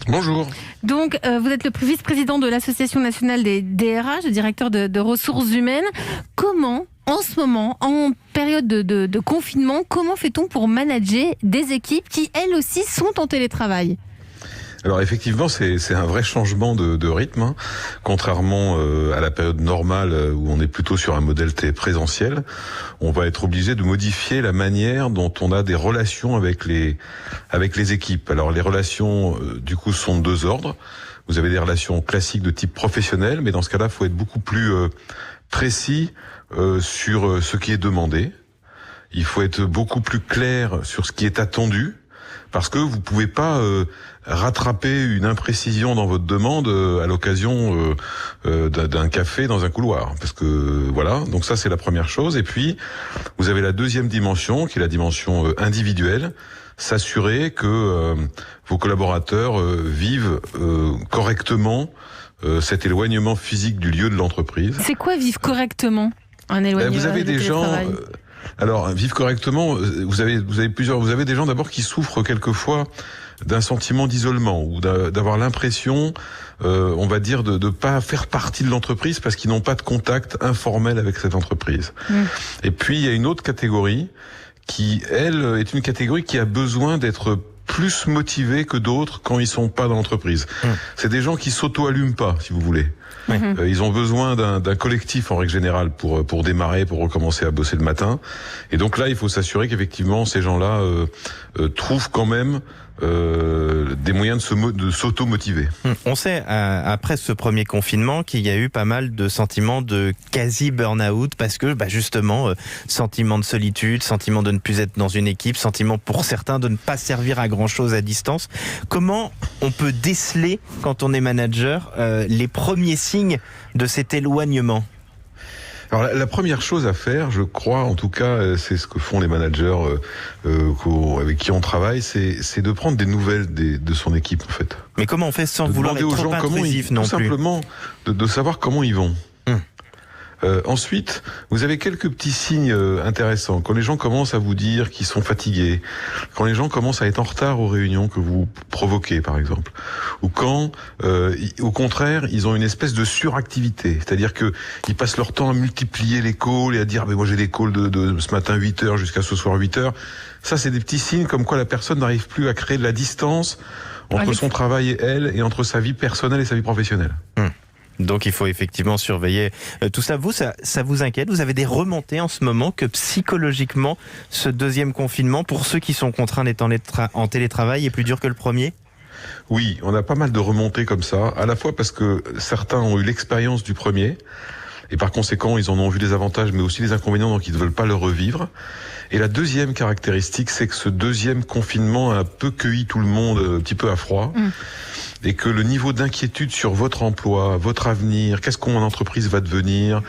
Bonjour. Donc, vous êtes le vice-président de l'Association nationale des DRH, le directeur de ressources humaines. Comment, en ce moment, en période de confinement, comment fait-on pour manager des équipes qui, elles aussi, sont en télétravail ? Alors effectivement, c'est un vrai changement de rythme, hein. Contrairement à la période normale où on est plutôt sur un modèle présentiel, on va être obligé de modifier la manière dont on a des relations avec les équipes. Alors les relations, du coup, sont de deux ordres. Vous avez des relations classiques de type professionnel, mais dans ce cas-là, il faut être beaucoup plus précis sur ce qui est demandé. Il faut être beaucoup plus clair sur ce qui est attendu. Parce que vous pouvez pas rattraper une imprécision dans votre demande à l'occasion d'un café dans un couloir. Parce que voilà, donc ça c'est la première chose. Et puis vous avez la deuxième dimension, qui est la dimension individuelle. S'assurer que vos collaborateurs vivent correctement cet éloignement physique du lieu de l'entreprise. C'est quoi vivre correctement, un éloignement? Vous avez des gens. Alors, vivre correctement, vous avez des gens d'abord qui souffrent quelquefois d'un sentiment d'isolement ou d'avoir l'impression, on va dire, de pas faire partie de l'entreprise parce qu'ils n'ont pas de contact informel avec cette entreprise. Et puis, il y a une autre catégorie qui, elle, est une catégorie qui a besoin d'être plus motivés que d'autres quand ils sont pas dans l'entreprise. C'est des gens qui s'auto-allument pas, si vous voulez. Ils ont besoin d'un collectif en règle générale pour démarrer, pour recommencer à bosser le matin. Et donc là, il faut s'assurer qu'effectivement ces gens-là trouvent quand même des moyens de s'auto-motiver. On sait, après ce premier confinement, qu'il y a eu pas mal de sentiments de quasi-burn-out parce que, justement, sentiment de solitude, sentiment de ne plus être dans une équipe, sentiment pour certains de ne pas servir à grand-chose à distance. Comment on peut déceler, quand on est manager, les premiers signes de cet éloignement ? Alors la première chose à faire, je crois, en tout cas, c'est ce que font les managers avec qui on travaille, c'est de prendre des nouvelles de son équipe, en fait. Mais comment on fait sans vouloir être trop intrusif non plus ? Tout simplement de savoir comment ils vont. Ensuite, vous avez quelques petits signes intéressants. Quand les gens commencent à vous dire qu'ils sont fatigués, quand les gens commencent à être en retard aux réunions que vous provoquez, par exemple, ou quand, au contraire, ils ont une espèce de suractivité, c'est-à-dire que ils passent leur temps à multiplier les calls et à dire, mais moi j'ai des calls de ce matin 8h jusqu'à ce soir 8h. Ça, c'est des petits signes comme quoi la personne n'arrive plus à créer de la distance entre son travail et elle, et entre sa vie personnelle et sa vie professionnelle. Donc il faut effectivement surveiller tout ça. Vous, ça vous inquiète ? Vous avez des remontées en ce moment que psychologiquement, ce deuxième confinement, pour ceux qui sont contraints d'être en télétravail, est plus dur que le premier ? Oui, on a pas mal de remontées comme ça, à la fois parce que certains ont eu l'expérience du premier, et par conséquent, ils en ont vu les avantages, mais aussi les inconvénients, donc ils ne veulent pas le revivre. Et la deuxième caractéristique, c'est que ce deuxième confinement a un peu cueilli tout le monde un petit peu à froid. Et que le niveau d'inquiétude sur votre emploi, votre avenir, qu'est-ce qu'on entreprise va devenir,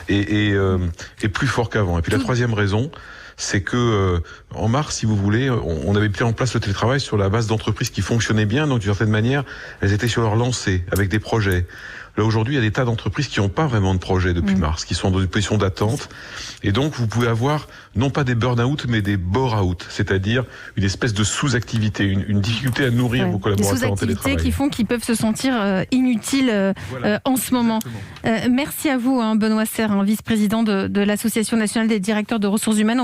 est plus fort qu'avant. Et puis la troisième raison, c'est que en mars, si vous voulez, on avait mis en place le télétravail sur la base d'entreprises qui fonctionnaient bien, donc d'une certaine manière, elles étaient sur leur lancée, avec des projets. Là, aujourd'hui, il y a des tas d'entreprises qui n'ont pas vraiment de projet depuis mars, qui sont dans une position d'attente. Et donc, vous pouvez avoir, non pas des burn-out, mais des bore-out, c'est-à-dire une espèce de sous-activité, une difficulté à nourrir vos collaborateurs en télétravail. Des sous-activités qui font qu'ils peuvent se sentir inutiles en ce moment. Merci à vous, Benoît Serre, vice-président de l'Association nationale des directeurs de ressources humaines.